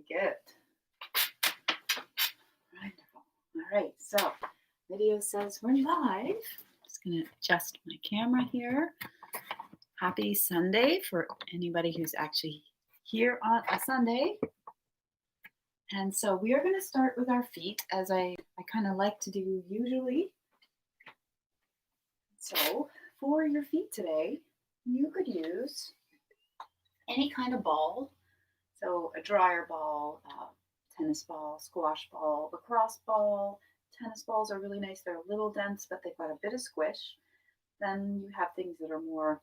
good. Wonderful. All right, so video says we're live. Just gonna adjust my camera here. Happy Sunday for anybody who's actually here on a Sunday. And so we are going to start with our feet, as I kind of like to do usually. So for your feet today, you could use any kind of ball. So a dryer ball, tennis ball, squash ball, lacrosse ball. Tennis balls are really nice. They're a little dense, but they've got a bit of squish. Then you have things that are more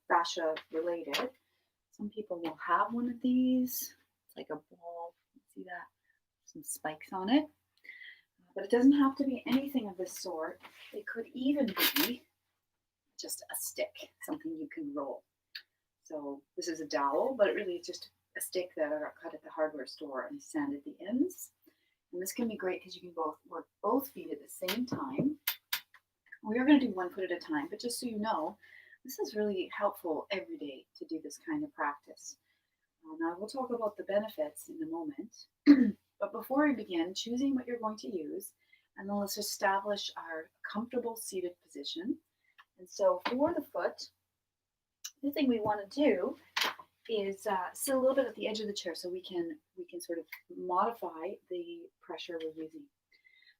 fascia related. Some people will have one of these. It's like a ball. See that? Some spikes on it. But it doesn't have to be anything of this sort. It could even be just a stick, something you can roll. So this is a dowel, but it really is just a stick that I got cut at the hardware store and sanded the ends. And this can be great because you can work both feet at the same time. We are going to do one foot at a time, but just so you know, this is really helpful every day to do this kind of practice. Now we'll talk about the benefits in a moment, but before we begin, choosing what you're going to use, and then let's establish our comfortable seated position. And so for the foot, the thing we want to do is sit a little bit at the edge of the chair so we can sort of modify the pressure we're using.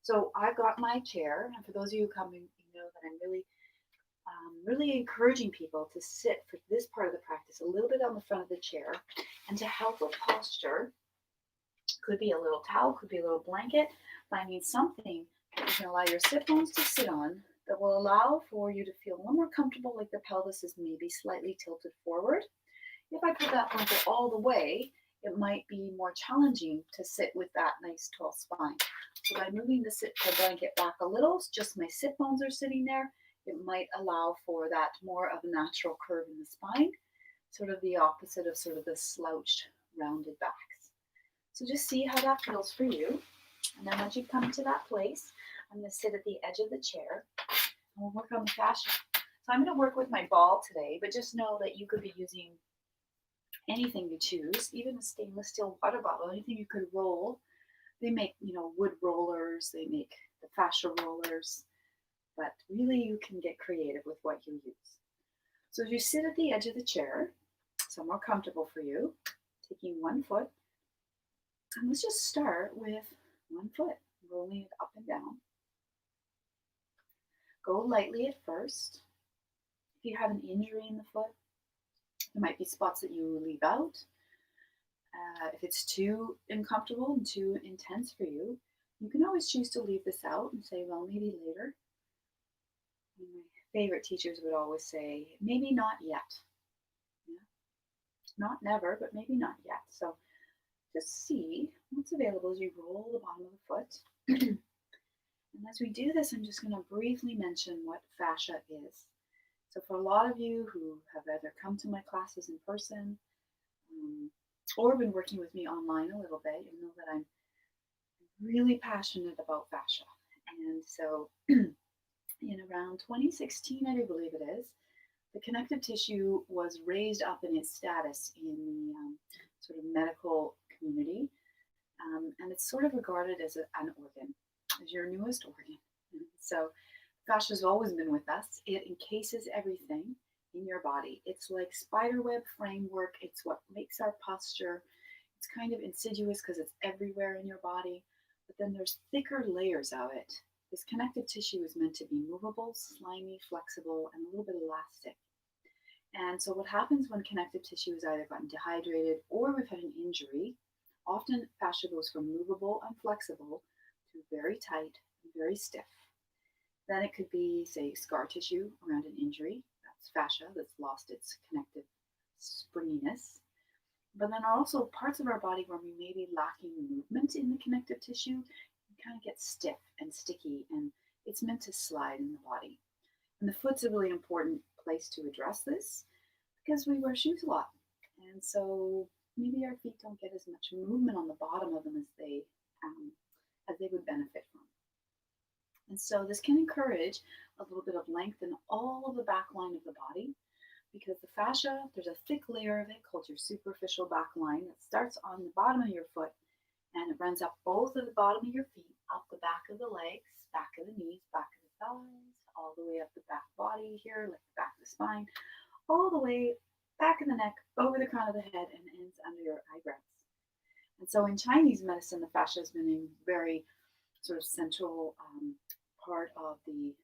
So I've got my chair, and for those of you who come in, you know that I'm really encouraging people to sit for this part of the practice a little bit on the front of the chair, and to help with posture, could be a little towel, could be a little blanket, finding something that you can allow your sit bones to sit on that will allow for you to feel a little more comfortable, like the pelvis is maybe slightly tilted forward. If I put that blanket all the way, it might be more challenging to sit with that nice tall spine. So by moving the blanket back a little, just my sit bones are sitting there, it might allow for that more of a natural curve in the spine, sort of the opposite of sort of the slouched, rounded backs. So just see how that feels for you. And then once you come to that place, I'm going to sit at the edge of the chair and we'll work on the fascia. So I'm going to work with my ball today, but just know that you could be using anything you choose, even a stainless steel water bottle, anything you could roll. They make, wood rollers, they make the fascia rollers, but really you can get creative with what you use. So as you sit at the edge of the chair, somewhere comfortable for you, taking one foot, and let's just start with one foot, rolling it up and down. Go lightly at first. If you have an injury in the foot, there might be spots that you leave out. If it's too uncomfortable and too intense for you, you can always choose to leave this out and say, well, maybe later. My favorite teachers would always say, maybe not yet. Yeah? Not never, but maybe not yet. So just see what's available as you roll the bottom of the foot. And as we do this, I'm just going to briefly mention what fascia is. So for a lot of you who have either come to my classes in person or been working with me online a little bit, you know that I'm really passionate about fascia. And so in around 2016, I do believe it is, the connective tissue was raised up in its status in the sort of medical community. And it's sort of regarded as an organ, as your newest organ. So fascia has always been with us. It encases everything in your body. It's like spiderweb framework. It's what makes our posture. It's kind of insidious because it's everywhere in your body, but then there's thicker layers of it. This connective tissue is meant to be movable, slimy, flexible, and a little bit elastic. And so what happens when connective tissue has either gotten dehydrated or we've had an injury, often fascia goes from movable and flexible to very tight and very stiff. Then it could be, say, scar tissue around an injury. That's fascia that's lost its connective springiness. But then also parts of our body where we may be lacking movement in the connective tissue kind of get stiff and sticky, and it's meant to slide in the body. And the foot's a really important place to address this because we wear shoes a lot. And so maybe our feet don't get as much movement on the bottom of them as they would benefit from. And so this can encourage a little bit of length in all of the back line of the body because the fascia, there's a thick layer of it called your superficial back line that starts on the bottom of your foot and it runs up both of the bottom of your feet, up the back of the legs, back of the knees, back of the thighs, all the way up the back body here, like the back of the spine, all the way back of the neck, over the crown of the head, and ends under your eyebrows. And so in Chinese medicine, the fascia has been a very sort of central part of the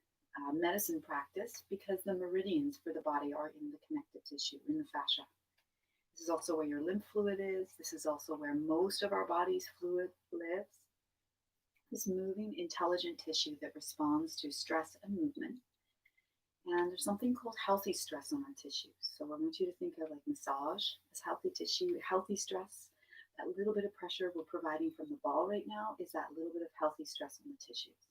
medicine practice because the meridians for the body are in the connective tissue, in the fascia. This is also where your lymph fluid is. This is also where most of our body's fluid lives. This moving, intelligent tissue that responds to stress and movement. And there's something called healthy stress on our tissues. So I want you to think of like massage as healthy tissue, healthy stress. That little bit of pressure we're providing from the ball right now is that little bit of healthy stress on the tissues.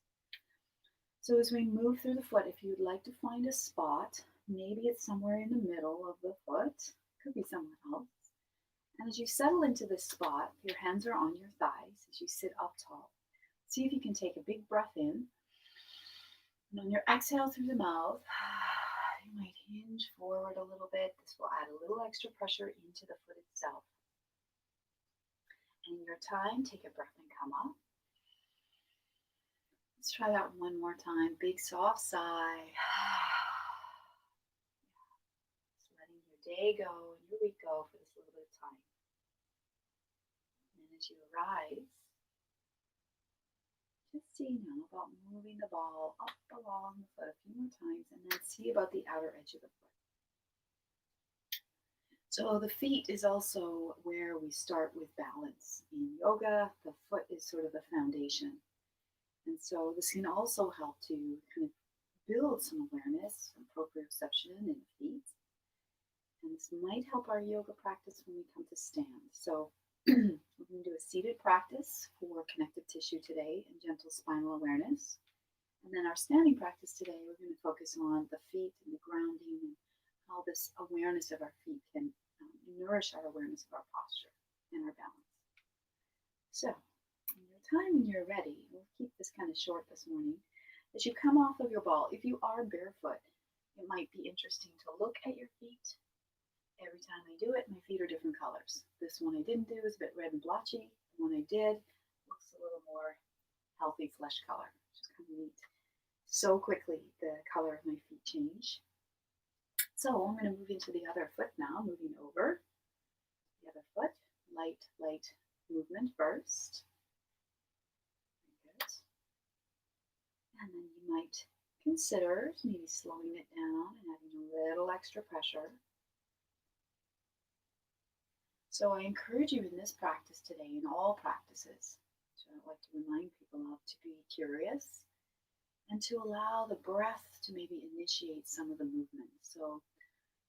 So as we move through the foot, if you'd like to find a spot, maybe it's somewhere in the middle of the foot, could be somewhere else. And as you settle into this spot, your hands are on your thighs as you sit up tall. See if you can take a big breath in. And on your exhale through the mouth, you might hinge forward a little bit. This will add a little extra pressure into the foot itself. And in your time, take a breath and come up. Let's try that one more time. Big soft sigh. Just letting your day go and your week go for this little bit of time. And as you rise, just see now about moving the ball up along the foot a few more times and then see about the outer edge of the foot. So the feet is also where we start with balance. In yoga, the foot is sort of the foundation. And so this can also help to kind of build some awareness and proprioception in the feet. And this might help our yoga practice when we come to stand. So we're going to do a seated practice for connective tissue today and gentle spinal awareness. And then our standing practice today, we're going to focus on the feet and the grounding and how this awareness of our feet can nourish our awareness of our posture and our balance. So in your time when you're ready, we'll keep this kind of short this morning. As you come off of your ball, if you are barefoot, it might be interesting to look at your feet. Every time I do it, my feet are different colors. This one I didn't do is a bit red and blotchy. The one I did looks a little more healthy flesh color, which is kind of neat. So quickly, the color of my feet change. So I'm going to move into the other foot now, moving over the other foot. Light movement first. Good. And then you might consider maybe slowing it down and adding a little extra pressure. So I encourage you in this practice today, in all practices, which I like to remind people of, to be curious and to allow the breath to maybe initiate some of the movement. So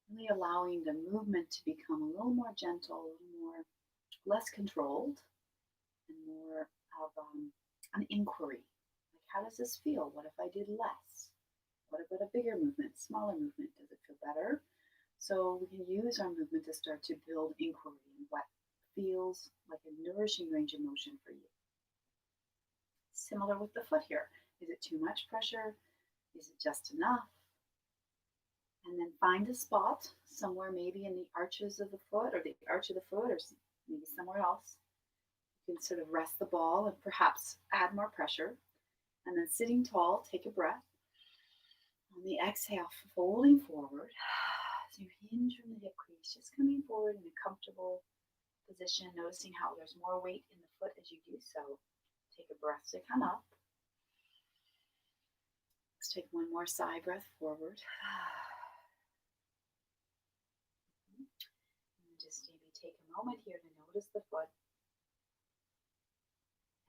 really allowing the movement to become a little more gentle, a little more less controlled, and more of an inquiry. Like, how does this feel? What if I did less? What about a bigger movement, smaller movement? Does it feel better? So we can use our movement to start to build inquiry in what feels like a nourishing range of motion for you. Similar with the foot here. Is it too much pressure? Is it just enough? And then find a spot somewhere maybe in the arches of the foot or the arch of the foot or maybe somewhere else. You can sort of rest the ball and perhaps add more pressure. And then sitting tall, take a breath. On the exhale, folding forward. So you hinge from the hip crease, just coming forward in a comfortable position, noticing how there's more weight in the foot as you do so. Take a breath to come up. Let's take one more sigh breath forward. And just maybe take a moment here to notice the foot.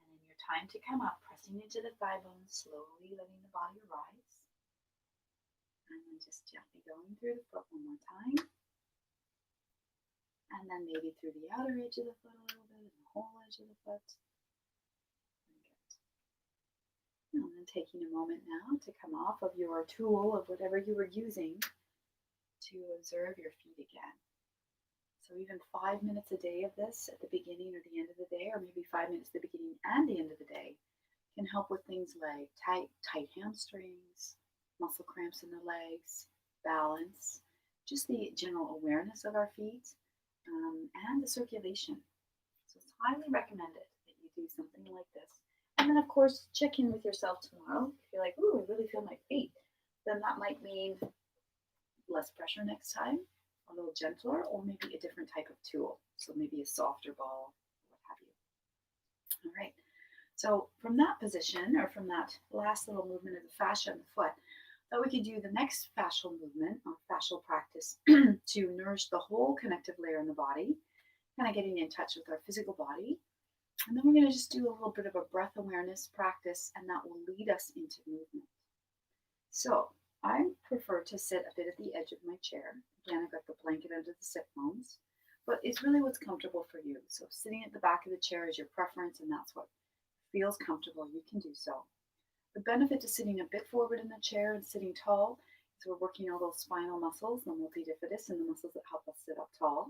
And in your time to come up, pressing into the thigh bones, slowly letting the body rise. And then just gently going through the foot one more time. And then maybe through the outer edge of the foot a little bit and the whole edge of the foot. Good. And then taking a moment now to come off of your tool of whatever you were using to observe your feet again. So even 5 minutes a day of this at the beginning or the end of the day, or maybe 5 minutes at the beginning and the end of the day, can help with things like tight hamstrings, muscle cramps in the legs, balance, just the general awareness of our feet and the circulation. So it's highly recommended that you do something like this. And then, of course, check in with yourself tomorrow. If you're like, ooh, I really feel my feet, then that might mean less pressure next time, a little gentler, or maybe a different type of tool. So maybe a softer ball, what have you. All right. So from that position, or from that last little movement of the fascia in the foot, thought we could do the next fascial movement or fascial practice to nourish the whole connective layer in the body, kind of getting in touch with our physical body. And then we're going to just do a little bit of a breath awareness practice, and that will lead us into movement. So I prefer to sit a bit at the edge of my chair. Again, I've got the blanket under the sit bones, but it's really what's comfortable for you. So sitting at the back of the chair is your preference, and that's what feels comfortable. You can do so. The benefit to sitting a bit forward in the chair and sitting tall is we're working all those spinal muscles, the multifidus, and the muscles that help us sit up tall.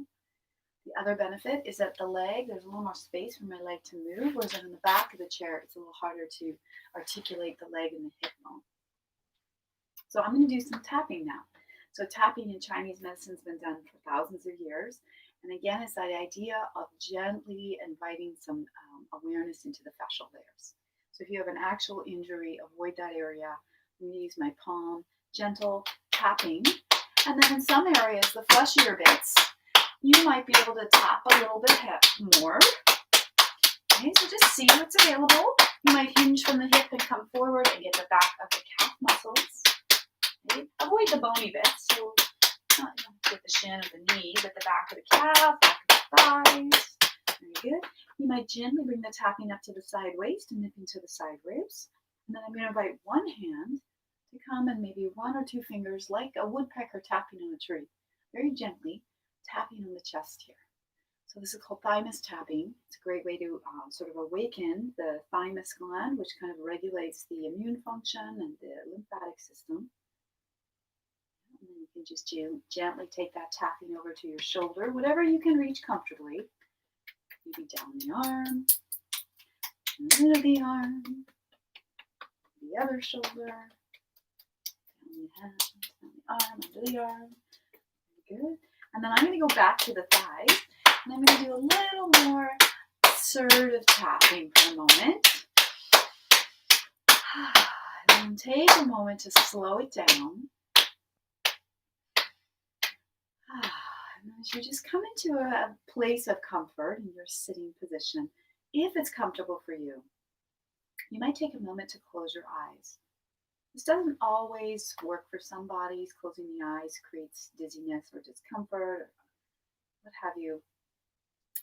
The other benefit is that the leg, there's a little more space for my leg to move, whereas in the back of the chair, it's a little harder to articulate the leg and the hip bone. So I'm going to do some tapping now. So tapping in Chinese medicine has been done for thousands of years. And again, it's that idea of gently inviting some awareness into the fascial layers. So if you have an actual injury, avoid that area. I'm going to use my palm, gentle tapping. And then in some areas, the fleshier bits, you might be able to tap a little bit more. Okay, so just see what's available. You might hinge from the hip and come forward and get the back of the calf muscles. Okay. Avoid the bony bits, so not with the shin of the knee, but the back of the calf, back of the thighs. Very good. You might gently bring the tapping up to the side waist and nip into the side ribs. And then I'm going to invite one hand to come and maybe one or two fingers like a woodpecker tapping on a tree, very gently tapping on the chest here. So this is called thymus tapping. It's a great way to sort of awaken the thymus gland, which kind of regulates the immune function and the lymphatic system. And then you can just gently take that tapping over to your shoulder, whatever you can reach comfortably. Maybe down the arm, under the arm, the other shoulder, down the hand, down the arm, under the arm. Very good. And then I'm going to go back to the thighs, and I'm going to do a little more assertive tapping for a moment. And then take a moment to slow it down. And as you just come into a place of comfort in your sitting position, if it's comfortable for you, you might take a moment to close your eyes. This doesn't always work for some bodies. Closing the eyes creates dizziness or discomfort, or what have you.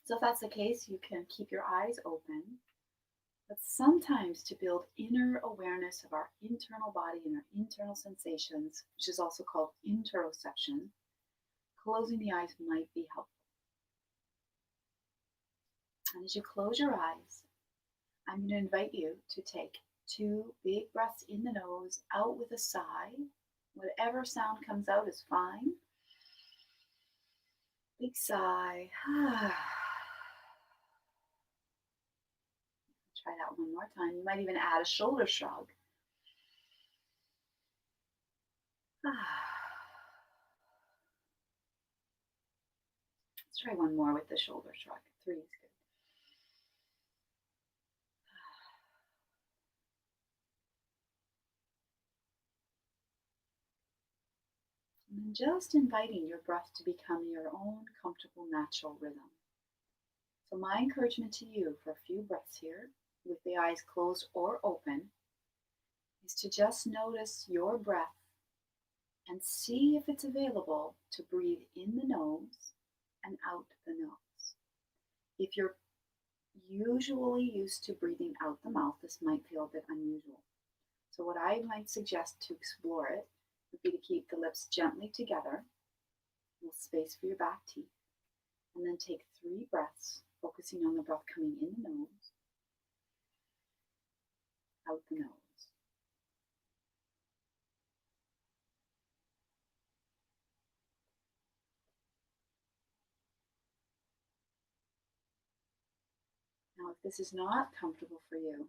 So if that's the case, you can keep your eyes open. But sometimes to build inner awareness of our internal body and our internal sensations, which is also called interoception, closing the eyes might be helpful. And as you close your eyes, I'm going to invite you to take 2 big breaths in the nose, out with a sigh. Whatever sound comes out is fine. Big sigh. Try that one more time. You might even add a shoulder shrug. Let's try one more with the shoulder shrug. 3 is good. And then just inviting your breath to become your own comfortable natural rhythm. So my encouragement to you for a few breaths here, with the eyes closed or open, is to just notice your breath and see if it's available to breathe in the nose and out the nose. If you're usually used to breathing out the mouth, this might feel a bit unusual. So what I might suggest to explore it would be to keep the lips gently together, a little space for your back teeth, and then take 3 breaths, focusing on the breath coming in the nose, out the nose. Now, if this is not comfortable for you,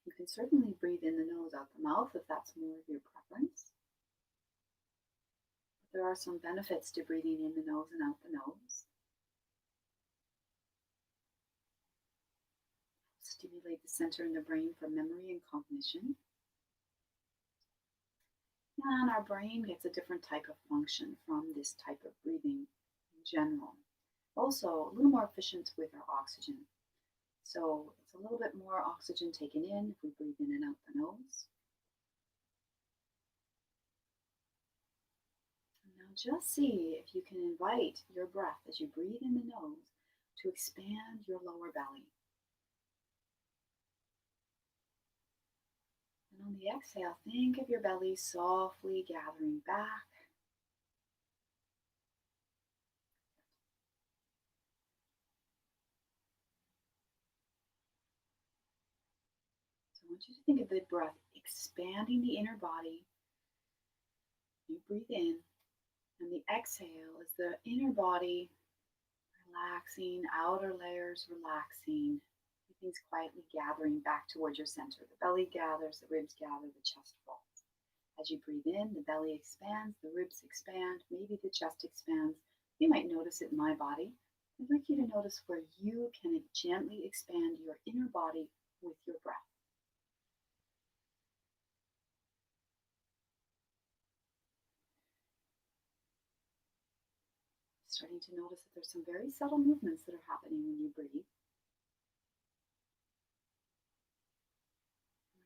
you can certainly breathe in the nose, out the mouth, if that's more of your preference. There are some benefits to breathing in the nose and out the nose. Stimulate the center in the brain for memory and cognition. And our brain gets a different type of function from this type of breathing in general. Also, a little more efficient with our oxygen. So it's a little bit more oxygen taken in if we breathe in and out the nose. And now just see if you can invite your breath as you breathe in the nose to expand your lower belly. And on the exhale, think of your belly softly gathering back. So I want you to think of the breath expanding the inner body. You breathe in, and the exhale is the inner body relaxing, outer layers relaxing. Everything's quietly gathering back towards your center. The belly gathers, the ribs gather, the chest falls. As you breathe in, the belly expands, the ribs expand, maybe the chest expands. You might notice it in my body. I'd like you to notice where you can gently expand your inner body with your breath. Starting to notice that there's some very subtle movements that are happening when you breathe.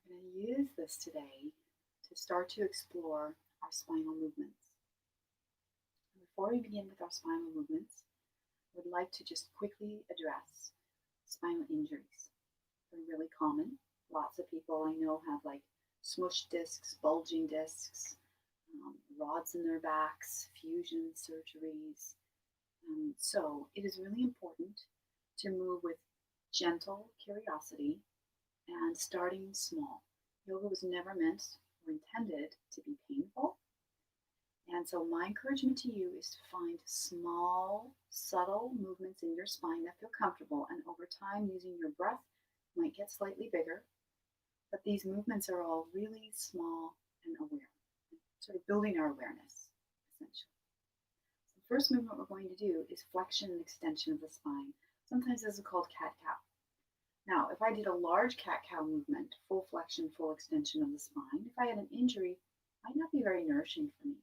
We're going to use this today to start to explore our spinal movements. Before we begin with our spinal movements, I would like to just quickly address spinal injuries. They're really common. Lots of people I know have like smushed discs, bulging discs, rods in their backs, fusion surgeries. So it is really important to move with gentle curiosity and starting small. Yoga was never meant or intended to be painful. And so my encouragement to you is to find small, subtle movements in your spine that feel comfortable. And over time, using your breath might get slightly bigger. But these movements are all really small and aware, sort of building our awareness, essentially. The first movement we're going to do is flexion and extension of the spine. Sometimes this is called cat-cow. Now, if I did a large cat-cow movement, full flexion, full extension of the spine, if I had an injury, it might not be very nourishing for me.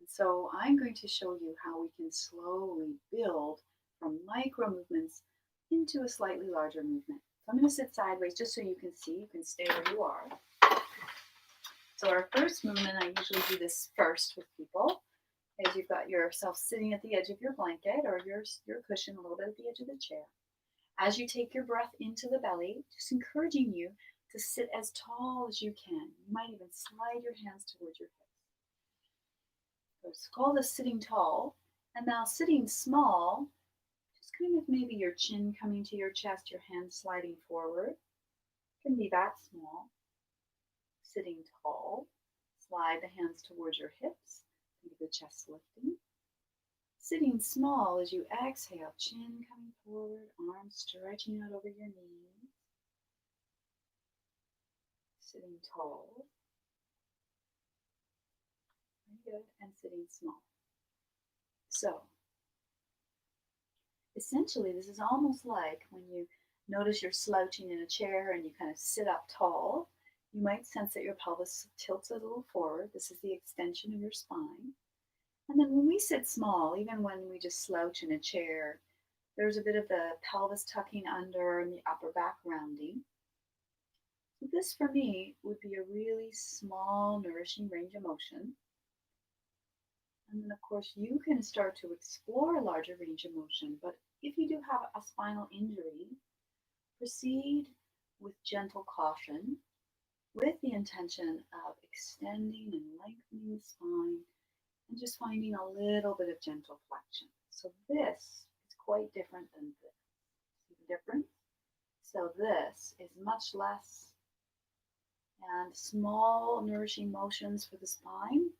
And so I'm going to show you how we can slowly build from micro movements into a slightly larger movement. So I'm going to sit sideways just so you can see. You can stay where you are. So our first movement, I usually do this first with people, is you've got yourself sitting at the edge of your blanket or your cushion a little bit at the edge of the chair. As you take your breath into the belly, just encouraging you to sit as tall as you can. You might even slide your hands towards your hips. So it's called this sitting tall. And now sitting small, just kind of maybe your chin coming to your chest, your hands sliding forward. It can be that small. Sitting tall, slide the hands towards your hips, think of the chest lifting. Sitting small as you exhale, chin coming forward, arms stretching out over your knees. Sitting tall. Very good. And sitting small. So, essentially, this is almost like when you notice you're slouching in a chair and you kind of sit up tall. You might sense that your pelvis tilts a little forward. This is the extension of your spine. And then when we sit small, even when we just slouch in a chair, there's a bit of the pelvis tucking under and the upper back rounding. So this for me would be a really small, nourishing range of motion. And then of course you can start to explore a larger range of motion, but if you do have a spinal injury, proceed with gentle caution, with the intention of extending and lengthening the spine and just finding a little bit of gentle flexion. So this is quite different than this. See the difference? So this is much less, and small nourishing motions for the spine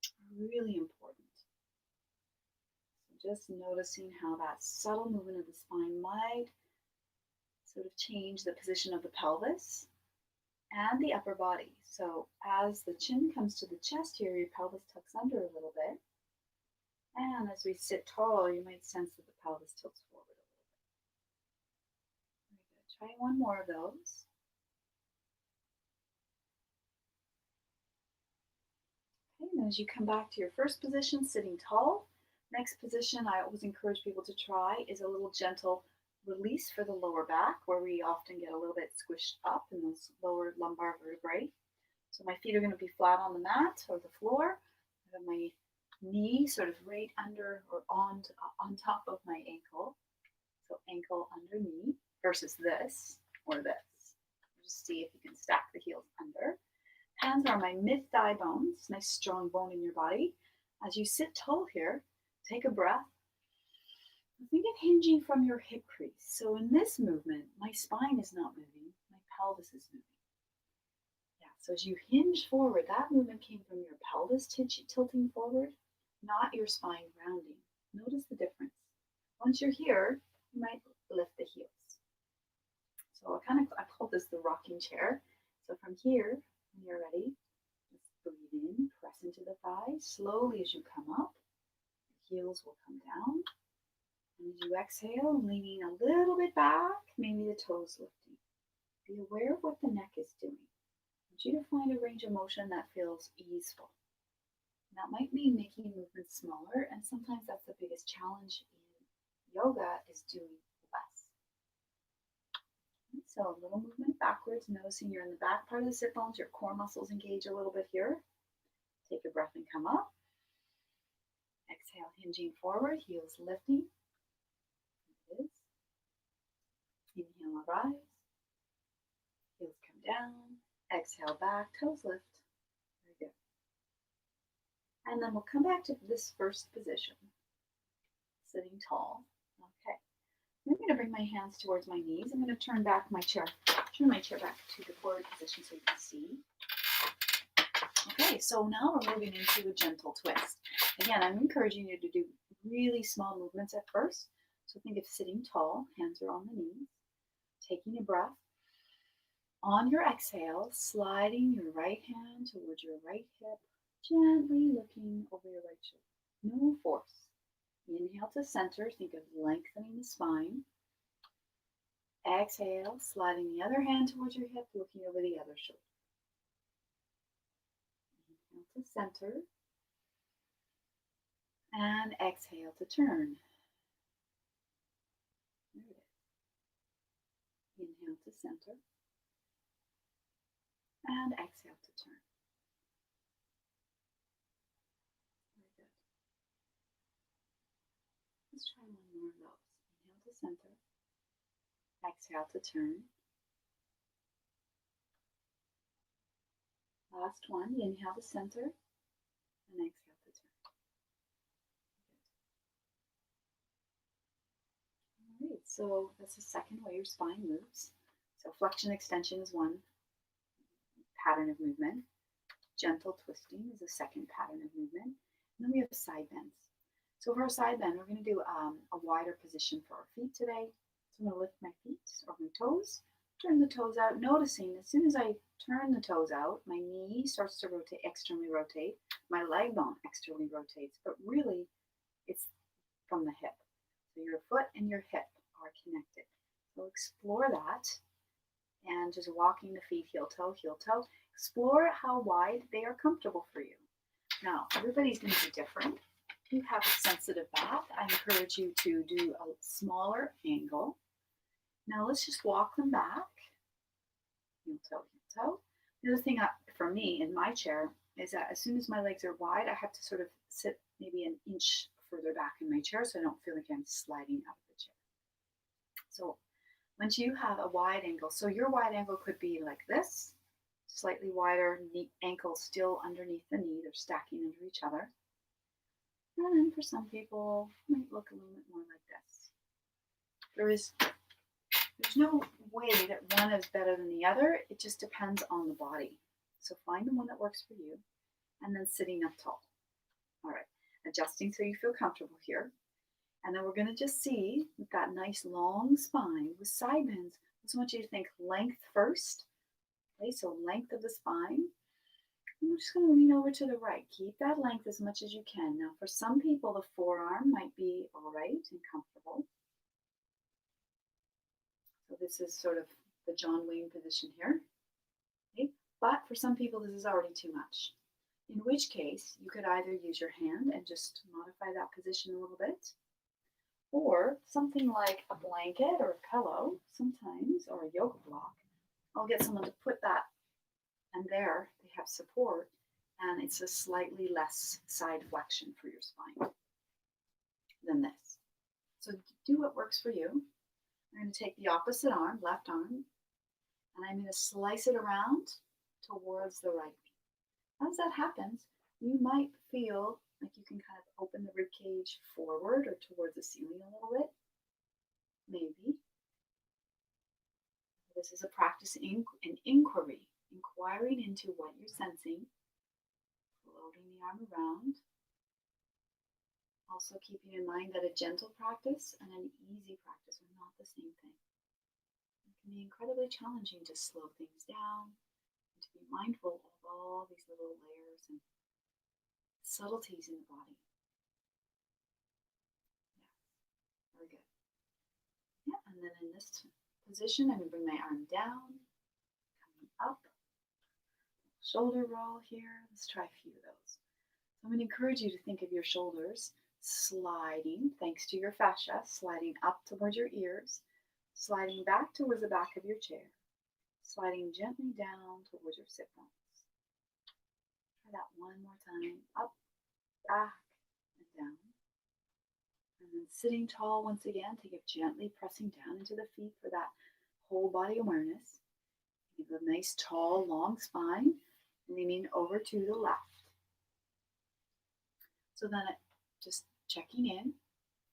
are really important. So just noticing how that subtle movement of the spine might sort of change the position of the pelvis. and the upper body. So as the chin comes to the chest here, your pelvis tucks under a little bit. And as we sit tall, you might sense that the pelvis tilts forward a little bit. Very good. Try one more of those. Okay, and as you come back to your first position, sitting tall, next position I always encourage people to try is a little gentle release for the lower back, where we often get a little bit squished up in those lower lumbar vertebrae. So my feet are going to be flat on the mat or the floor. I have my knee sort of right under or on top of my ankle. So ankle under knee versus this or this. Just see if you can stack the heels under. Hands are my mid thigh bones, nice strong bone in your body. As you sit tall here, take a breath. Think of hinging from your hip crease. So in this movement, my spine is not moving, my pelvis is moving. Yeah, so as you hinge forward, that movement came from your pelvis tilting forward, not your spine rounding. Notice the difference. Once you're here, you might lift the heels. So I call this the rocking chair. So from here, when you're ready, just breathe in, press into the thighs. Slowly as you come up, the heels will come down. And as you exhale, leaning a little bit back, maybe the toes lifting. Be aware of what the neck is doing. I want you to find a range of motion that feels easeful. And that might mean making movements smaller, and sometimes that's the biggest challenge in yoga is doing less. So a little movement backwards, noticing you're in the back part of the sit bones, your core muscles engage a little bit here. Take a breath and come up. Exhale, hinging forward, heels lifting. It is. Inhale, rise. Heels come down. Exhale back, toes lift. Very good. And then we'll come back to this first position, sitting tall. Okay. I'm going to bring my hands towards my knees. I'm going to turn my chair back to the forward position so you can see. Okay, so now we're moving into a gentle twist. Again, I'm encouraging you to do really small movements at first. So think of sitting tall, hands are on the knees, taking a breath. On your exhale, sliding your right hand towards your right hip, gently looking over your right shoulder. No force. Inhale to center, think of lengthening the spine. Exhale, sliding the other hand towards your hip, looking over the other shoulder. Inhale to center. And exhale to turn. There it is. Inhale to center. And exhale to turn. Very good. Let's try one more of those. Inhale to center. Exhale to turn. Last one. Inhale to center. And exhale to turn. Good. All right, so that's the second way your spine moves. So flexion extension is one pattern of movement. Gentle twisting is a second pattern of movement. And then we have side bends. So for our side bend, we're going to do a wider position for our feet today. So I'm going to lift my feet or my toes, turn the toes out, noticing as soon as I turn the toes out, my knee starts to rotate, externally rotate, my leg bone externally rotates, but really it's from the hip. So your foot and your hip are connected. So explore that and just walking the feet heel toe, explore how wide they are comfortable for you. Now, everybody's going to be different. If you have a sensitive back, I encourage you to do a smaller angle. Now let's just walk them back. Heel toe. The other thing for me in my chair is that as soon as my legs are wide, I have to sort of sit maybe an inch further back in my chair so I don't feel like I'm sliding out of the chair. So once you have a wide angle, so your wide angle could be like this, slightly wider, ankle still underneath the knee, they're stacking under each other. And then for some people, it might look a little bit more like this. There's no way that one is better than the other. It just depends on the body. So find the one that works for you, and then sitting up tall. All right, adjusting so you feel comfortable here. And then we're going to just see with that nice long spine with side bends. I just want you to think length first, Okay, so length of the spine. I'm just going to lean over to the right. Keep that length as much as you can. Now, for some people, the forearm might be all right and comfortable. So this is sort of the John Wayne position here. Okay? But for some people, this is already too much. In which case, you could either use your hand and just modify that position a little bit, or something like a blanket or a pillow sometimes, or a yoga block. I'll get someone to put that, and there they have support, and it's a slightly less side flexion for your spine than this. So do what works for you. I'm going to take the opposite arm, left arm, and I'm going to slice it around towards the right. As that happens, you might feel like you can kind of open the rib cage forward or towards the ceiling a little bit. Maybe. This is a practice in inquiry, inquiring into what you're sensing, floating the arm around. Also keeping in mind that a gentle practice and an easy practice are not the same thing. It can be incredibly challenging to slow things down and to be mindful of all these little layers and subtleties in the body. Yeah, very good. Yeah, and then in this position, I'm going to bring my arm down, coming up, shoulder roll here. Let's try a few of those. So I'm going to encourage you to think of your shoulders sliding, thanks to your fascia, sliding up towards your ears, sliding back towards the back of your chair, sliding gently down towards your sit bones. Try that one more time. Up, back, and down. And then sitting tall once again, take it gently, pressing down into the feet for that whole body awareness. Give a nice, tall, long spine, leaning over to the left. So then just checking in.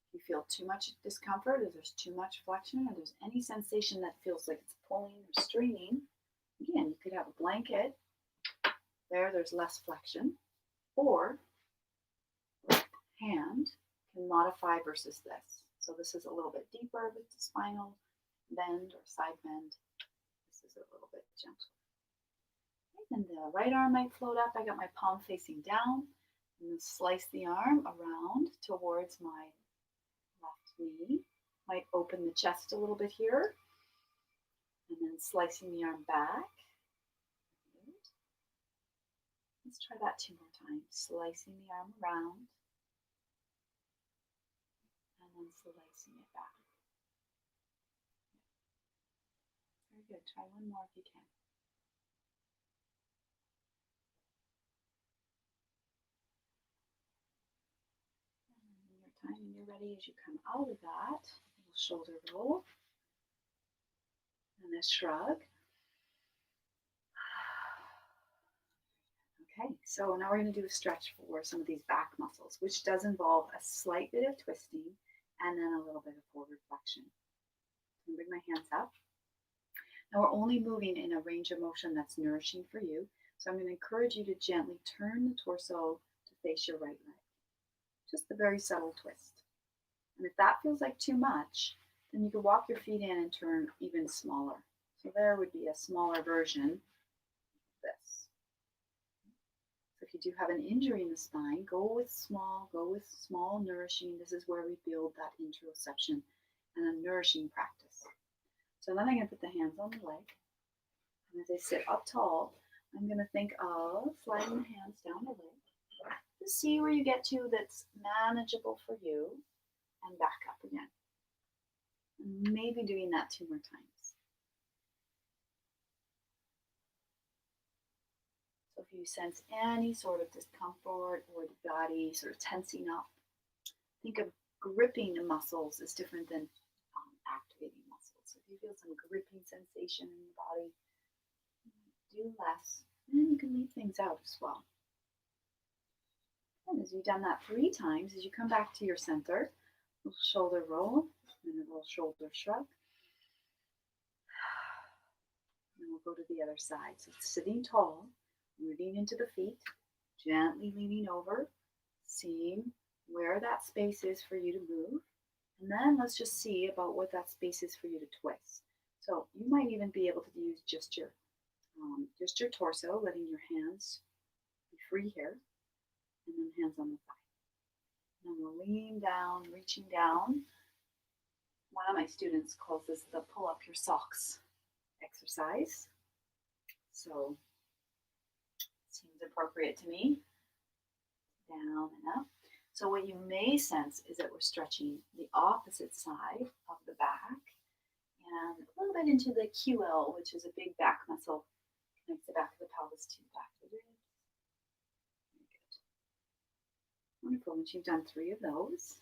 If you feel too much discomfort, if there's too much flexion, or there's any sensation that feels like it's pulling or straining, again, you could have a blanket. There's less flexion. Or hand can modify versus this. So this is a little bit deeper with the spinal bend or side bend. This is a little bit gentler. Okay, then the right arm might float up. I got my palm facing down. And then slice the arm around towards my left knee. Might open the chest a little bit here. And then slicing the arm back. Good. Let's try that 2 more times. Slicing the arm around. And then slicing it back. Very good. Try one more if you can. Time when you're ready, as you come out of that, little shoulder roll and a shrug. Okay, so now we're going to do a stretch for some of these back muscles, which does involve a slight bit of twisting and then a little bit of forward flexion. I'm going to bring my hands up. Now we're only moving in a range of motion that's nourishing for you, so I'm going to encourage you to gently turn the torso to face your right leg. Just a very subtle twist. And if that feels like too much, then you can walk your feet in and turn even smaller. So there would be a smaller version of this. So if you do have an injury in the spine, go with small nourishing. This is where we build that interoception and a nourishing practice. So then I'm going to put the hands on the leg. And as I sit up tall, I'm going to think of sliding the hands down the leg. Just see where you get to that's manageable for you, and back up again. And maybe doing that 2 more times. So if you sense any sort of discomfort or the body sort of tensing up, think of gripping the muscles is different than activating muscles. So if you feel some gripping sensation in the body, do less, and you can leave things out as well. And as you've done that 3 times, as you come back to your center, little shoulder roll and a little shoulder shrug. And we'll go to the other side. So sitting tall, rooting into the feet, gently leaning over, seeing where that space is for you to move. And then let's just see about what that space is for you to twist. So you might even be able to use just your Just your torso, letting your hands be free here, and then hands on the thigh. And then we'll lean down, reaching down. One of my students calls this the pull up your socks exercise. So seems appropriate to me. Down and up. So what you may sense is that we're stretching the opposite side of the back and a little bit into the QL, which is a big back muscle, connects the back of the pelvis to the back of the ribs. Very good. Wonderful. Once you've done 3 of those,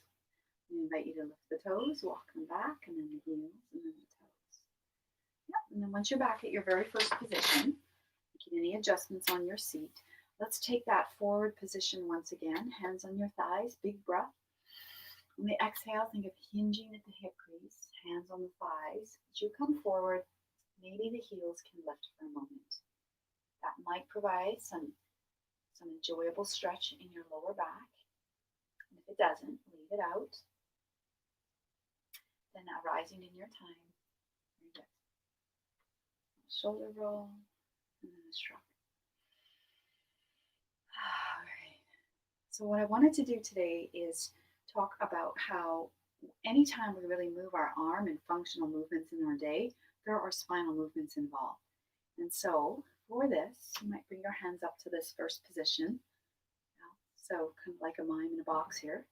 I invite you to lift the toes, walk them back, and then the heels, and then the toes. Yep. And then once you're back at your very first position, making any adjustments on your seat, let's take that forward position once again. Hands on your thighs, big breath. On the exhale, think of hinging at the hip crease, hands on the thighs. As you come forward, maybe the heels can lift for a moment. That might provide some enjoyable stretch in your lower back. And if it doesn't, leave it out. Then rising in your time. Very good. Shoulder roll, and then a shrug. All right. So what I wanted to do today is talk about how anytime we really move our arm in functional movements in our day, there are spinal movements involved. And so for this, you might bring your hands up to this first position. So kind of like a mime in a box here.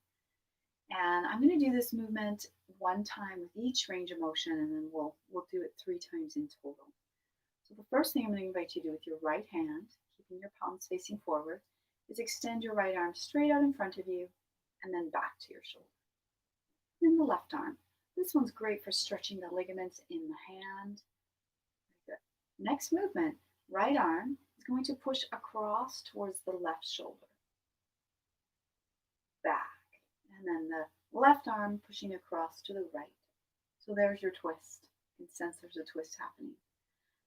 And I'm going to do this movement one time with each range of motion, and then we'll do it 3 times in total. So the first thing I'm going to invite you to do with your right hand, keeping your palms facing forward, is extend your right arm straight out in front of you and then back to your shoulder. And then the left arm. This one's great for stretching the ligaments in the hand. Very good. Next movement, right arm is going to push across towards the left shoulder. Back. And then the left arm pushing across to the right. So there's your twist. You can sense there's a twist happening.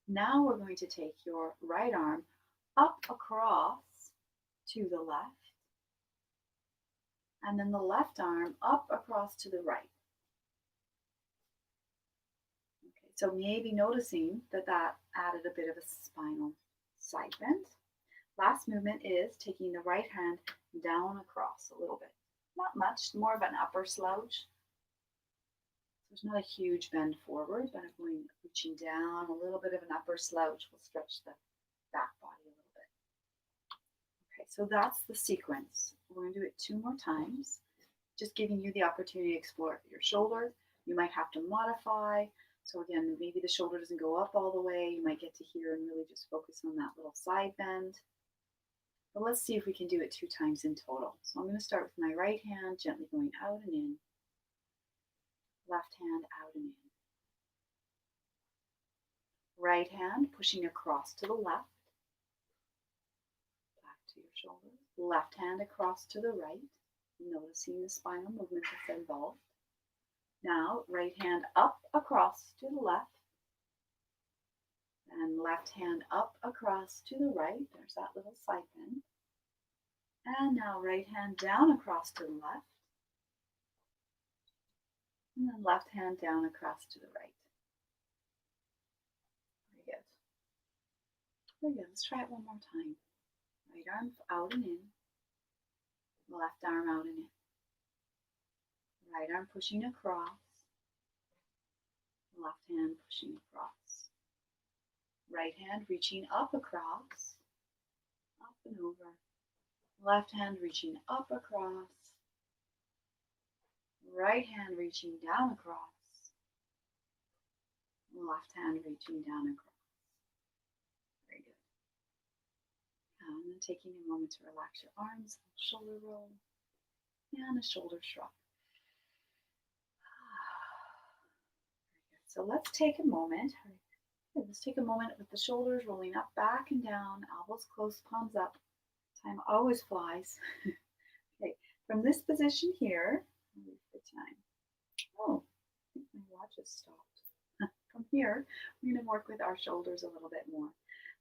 Now we're going to take your right arm up across to the left, and then the left arm up across to the right. Okay, so maybe noticing that added a bit of a spinal side bend. Last movement is taking the right hand down across a little bit. Not much, more of an upper slouch. There's not a huge bend forward, but I'm going reaching down, a little bit of an upper slouch will stretch the back body a little bit. Okay, so that's the sequence. We're going to do it 2 more times, just giving you the opportunity to explore your shoulder. You might have to modify. So again, maybe the shoulder doesn't go up all the way. You might get to here and really just focus on that little side bend. But let's see if we can do it 2 times in total. So I'm going to start with my right hand, gently going out and in. Left hand out and in. Right hand pushing across to the left. Back to your shoulder. Left hand across to the right. Noticing the spinal movement that's involved. Now, right hand up across to the left. And left hand up across to the right. There's that little side bend. And now right hand down across to the left. And then left hand down across to the right. Very good. Very good. Let's try it one more time. Right arm out and in. Left arm out and in. Right arm pushing across. Left hand pushing across. Right hand reaching up across. Up and over. Left hand reaching up across. Right hand reaching down across. Left hand reaching down across. Very good. And then taking a moment to relax your arms, shoulder roll, and a shoulder shrug. Very good. So let's take a moment. Let's take a moment with the shoulders rolling up, back and down, elbows close, palms up. Time always flies. Okay, from this position here, the time. Oh, I think my watch has stopped. From here, we're going to work with our shoulders a little bit more.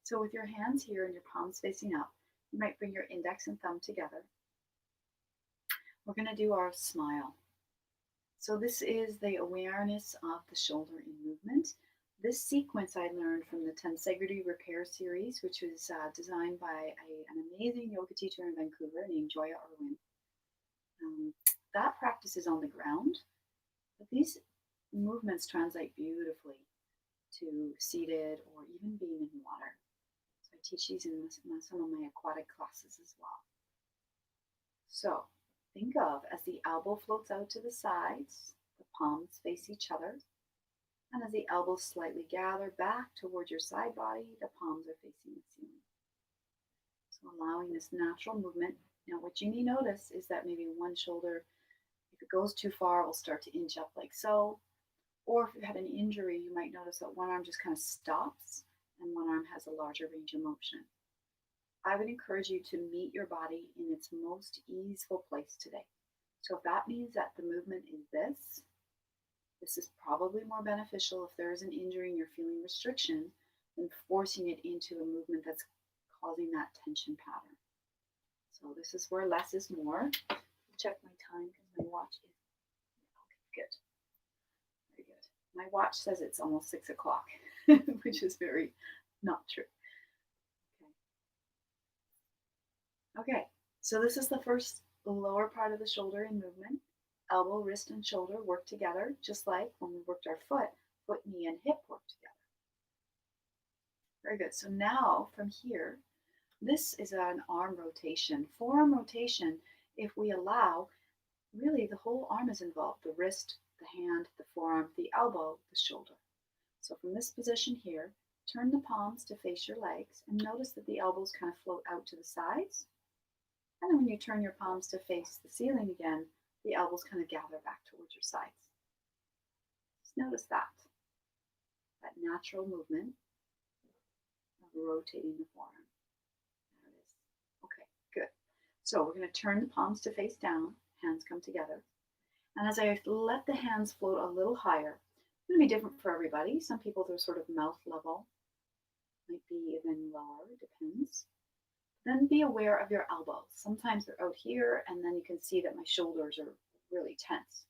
So with your hands here and your palms facing up, you might bring your index and thumb together. We're going to do our smile. So this is the awareness of the shoulder in movement. This sequence I learned from the Tensegrity Repair series, which was designed by an amazing yoga teacher in Vancouver named Joya Irwin. That practice is on the ground, but these movements translate beautifully to seated or even being in water. So I teach these in some of my aquatic classes as well. So think of as the elbow floats out to the sides, the palms face each other, and as the elbows slightly gather back toward your side body, the palms are facing the ceiling. So allowing this natural movement. Now what you may notice is that maybe one shoulder, if it goes too far, will start to inch up like so. Or if you had an injury, you might notice that one arm just kind of stops and one arm has a larger range of motion. I would encourage you to meet your body in its most easeful place today. So if that means that the movement is this is probably more beneficial if there is an injury and you're feeling restriction than forcing it into a movement that's causing that tension pattern. So this is where less is more. I'll check my time because my watch is okay, good. Very good. My watch says it's almost 6 o'clock, which is very not true. Okay, so this is the first lower part of the shoulder in movement. Elbow, wrist, and shoulder work together, just like when we worked our foot, knee, and hip work together. Very good. So now from here, this is an arm rotation. Forearm rotation, if we allow, really the whole arm is involved. The wrist, the hand, the forearm, the elbow, the shoulder. So from this position here, turn the palms to face your legs and notice that the elbows kind of float out to the sides. And then when you turn your palms to face the ceiling again, the elbows kind of gather back towards your sides. Just notice that natural movement of rotating the forearm. There it is. Okay, good. So we're going to turn the palms to face down, hands come together. And as I let the hands float a little higher, it's going to be different for everybody. Some people, they're sort of mouth level, might be even lower, depends. Then be aware of your elbows. Sometimes they're out here, and then you can see that my shoulders are really tense.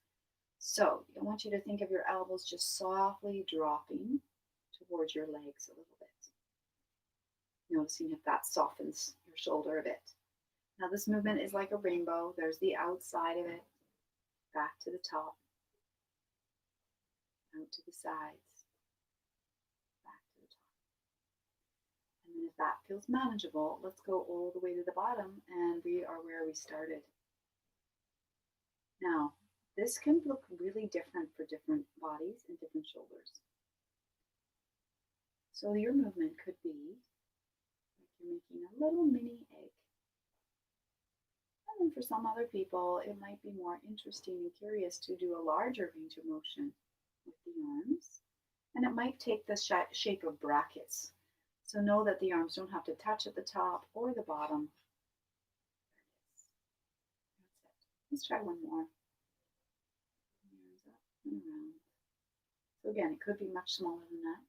So I want you to think of your elbows just softly dropping towards your legs a little bit. Noticing if that softens your shoulder a bit. Now this movement is like a rainbow. There's the outside of it, back to the top, out to the sides, back to the top. And then if that feels manageable, let's go all the way to the bottom and we are where we started. Now, this can look really different for different bodies and different shoulders. So your movement could be like you're making a little mini egg. And then for some other people, it might be more interesting and curious to do a larger range of motion with the arms. And it might take the shape of brackets. So know that the arms don't have to touch at the top or the bottom. That's it. Let's try one more. Arms up and around. So again, it could be much smaller than that.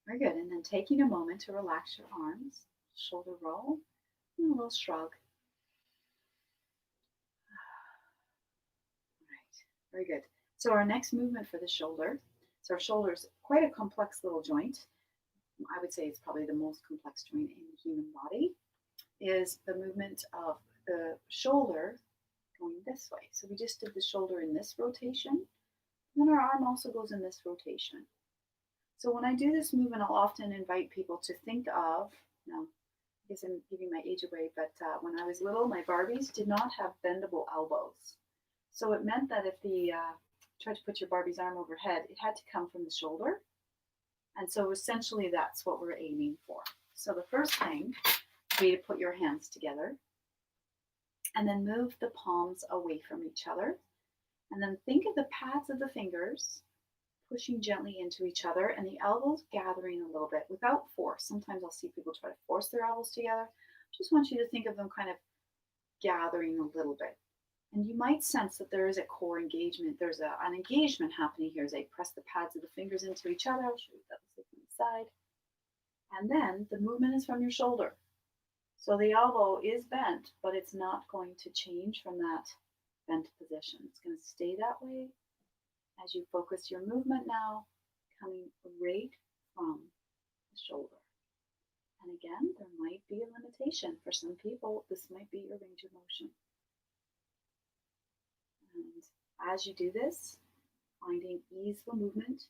Very good. And then taking a moment to relax your arms, shoulder roll, and a little shrug. All right. Very good. So our next movement for the shoulder. So our shoulder is quite a complex little joint. I would say it's probably the most complex joint in the human body. Is the movement of the shoulder going this way. So we just did the shoulder in this rotation. And then our arm also goes in this rotation. So when I do this movement, I'll often invite people to think of, I guess I'm giving my age away, but when I was little, my Barbies did not have bendable elbows. So it meant that if the tried to put your Barbie's arm overhead, it had to come from the shoulder. And so essentially that's what we're aiming for. So the first thing would be to put your hands together and then move the palms away from each other. And then think of the pads of the fingers pushing gently into each other and the elbows gathering a little bit without force. Sometimes I'll see people try to force their elbows together. Just want you to think of them kind of gathering a little bit. And you might sense that there is a core engagement. There's an engagement happening here as I press the pads of the fingers into each other. I'll show you that from the side. And then the movement is from your shoulder. So the elbow is bent, but it's not going to change from that bent position. It's going to stay that way. as you focus your movement now coming right from the shoulder. And again, there might be a limitation. For some people, this might be your range of motion. And as you do this, finding easeful movement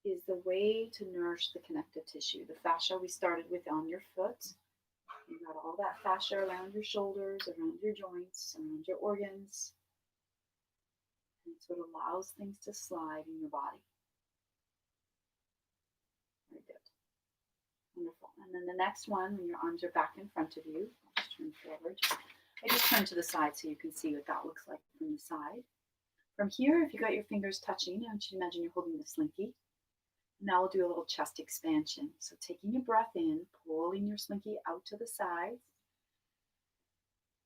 is the way to nourish the connective tissue. The fascia we started with on your foot. You've got all that fascia around your shoulders, around your joints, around your organs. And so it allows things to slide in your body. Very good. Wonderful. And then the next one, when your arms are back in front of you, I'll just turn forward. I just turn to the side so you can see what that looks like from the side. From here, if you got your fingers touching, I want you to imagine you're holding the slinky. Now we'll do a little chest expansion. So taking your breath in, pulling your slinky out to the sides.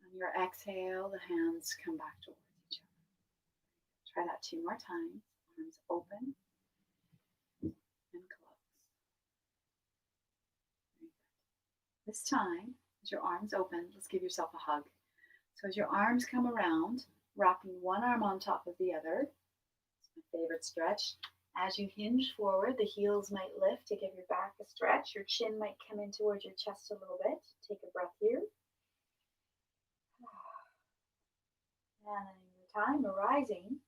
On your exhale, the hands come back towards each other. Try that 2 more times. Arms open and close. This time, as your arms open, let's give yourself a hug. So as your arms come around, wrapping one arm on top of the other. It's my favorite stretch. As you hinge forward, the heels might lift to give your back a stretch. Your chin might come in towards your chest a little bit. Take a breath here. And in your time, arising,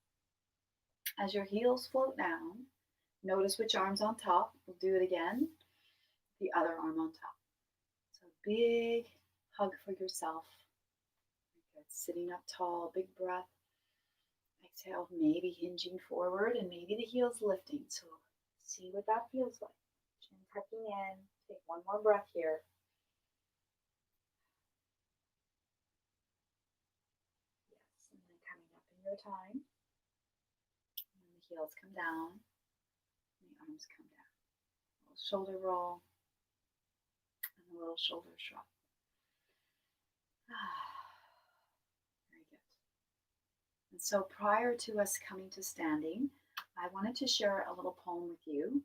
as your heels float down, notice which arm's on top. We'll do it again. The other arm on top. So big hug for yourself. Good. Sitting up tall, big breath. Exhale, maybe hinging forward and maybe the heels lifting. So see what that feels like. Chin tucking in. Take one more breath here. Yes, and then coming up in your time. And the heels come down. And the arms come down. A little shoulder roll. And a little shoulder shrug. Very good. And so prior to us coming to standing, I wanted to share a little poem with you.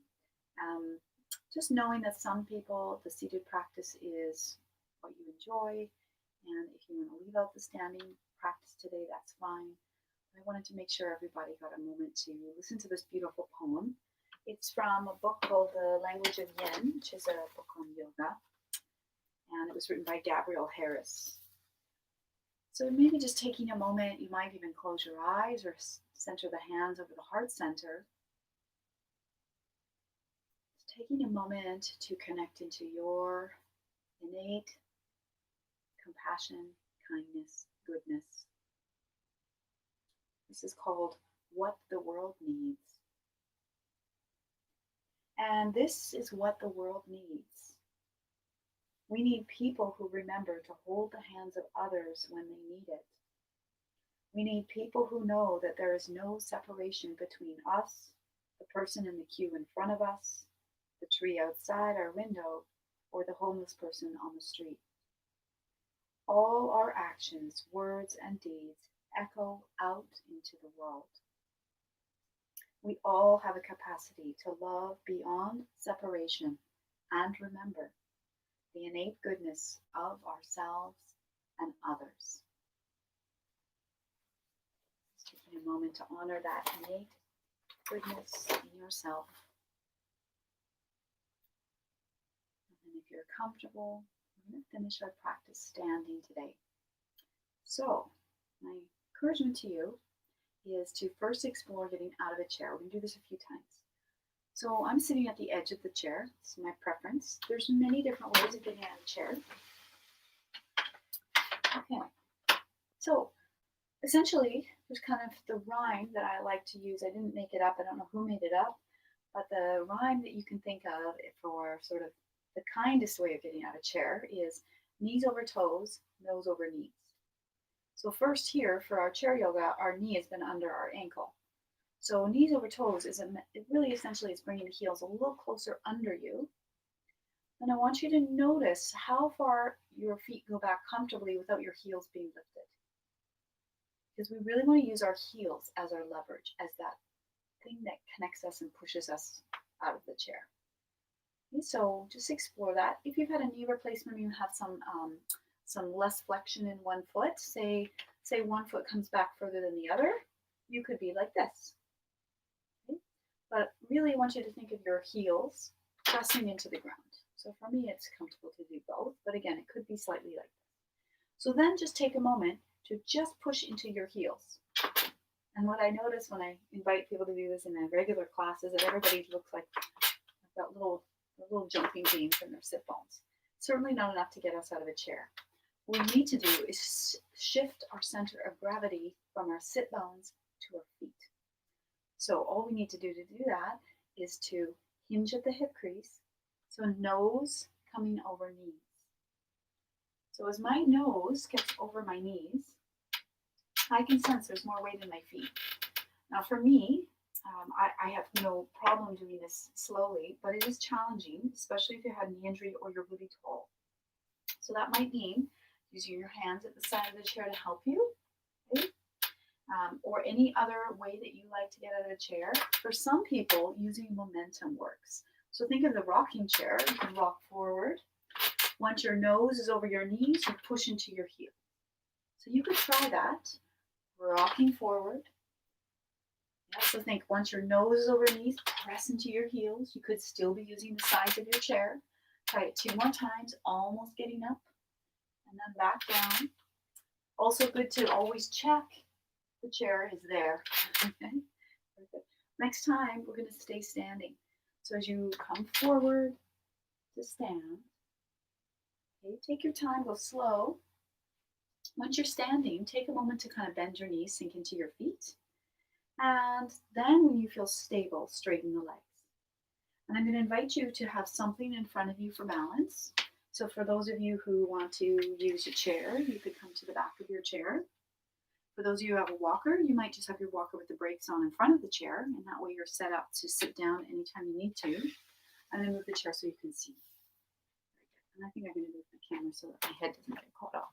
Just knowing that some people, the seated practice is what you enjoy. And if you want to leave out the standing practice today, that's fine. I wanted to make sure everybody got a moment to listen to this beautiful poem. It's from a book called The Language of Yin, which is a book on yoga. And it was written by Gabrielle Harris. So maybe just taking a moment, you might even close your eyes or center the hands over the heart center. Just taking a moment to connect into your innate compassion, kindness, goodness. This is called What the World Needs. And this is what the world needs. We need people who remember to hold the hands of others when they need it. We need people who know that there is no separation between us, the person in the queue in front of us, the tree outside our window, or the homeless person on the street. All our actions, words, and deeds echo out into the world. We all have a capacity to love beyond separation and remember the innate goodness of ourselves and others. Just taking a moment to honor that innate goodness in yourself. And then if you're comfortable, we're going to finish our practice standing today. So, my encouragement to you is to first explore getting out of a chair. We're going to do this a few times. So I'm sitting at the edge of the chair. It's my preference. There's many different ways of getting out of the chair. Okay. So essentially, there's kind of the rhyme that I like to use. I didn't make it up. I don't know who made it up. But the rhyme that you can think of for sort of the kindest way of getting out of a chair is knees over toes, nose over knees. So first here for our chair yoga, our knee has been under our ankle. So knees over toes it really essentially is bringing the heels a little closer under you. And I want you to notice how far your feet go back comfortably without your heels being lifted. Because we really want to use our heels as our leverage, as that thing that connects us and pushes us out of the chair. Okay, so just explore that. If you've had a knee replacement, you have some less flexion in one foot. Say one foot comes back further than the other. You could be like this. But really, I want you to think of your heels pressing into the ground. So for me, it's comfortable to do both, but again, it could be slightly like this. So then just take a moment to just push into your heels. And what I notice when I invite people to do this in a regular class is that everybody looks like they've got little jumping beans in their sit bones. Certainly not enough to get us out of a chair. What we need to do is shift our center of gravity from our sit bones to our feet. So all we need to do that is to hinge at the hip crease, so nose coming over knees. So as my nose gets over my knees, I can sense there's more weight in my feet. Now for me, I have no problem doing this slowly, but it is challenging, especially if you had a knee injury or you're really tall. So that might mean using your hands at the side of the chair to help you, okay? Or any other way that you like to get out of a chair. For some people, using momentum works. So think of the rocking chair. You can rock forward. Once your nose is over your knees, you push into your heel. So you could try that, rocking forward. Yeah, so think once your nose is over your knees, press into your heels. You could still be using the sides of your chair. Try it 2 more times, almost getting up, and then back down. Also good to always check the chair is there. Okay. Next time, we're going to stay standing. So as you come forward to stand, okay, take your time, go slow. Once you're standing, take a moment to kind of bend your knees, sink into your feet. And then when you feel stable, straighten the legs. And I'm going to invite you to have something in front of you for balance. So for those of you who want to use a chair, you could come to the back of your chair. For those of you who have a walker, you might just have your walker with the brakes on in front of the chair, and that way you're set up to sit down anytime you need to. And then move the chair so you can see. And I think I'm going to move the camera so that my head doesn't get caught off.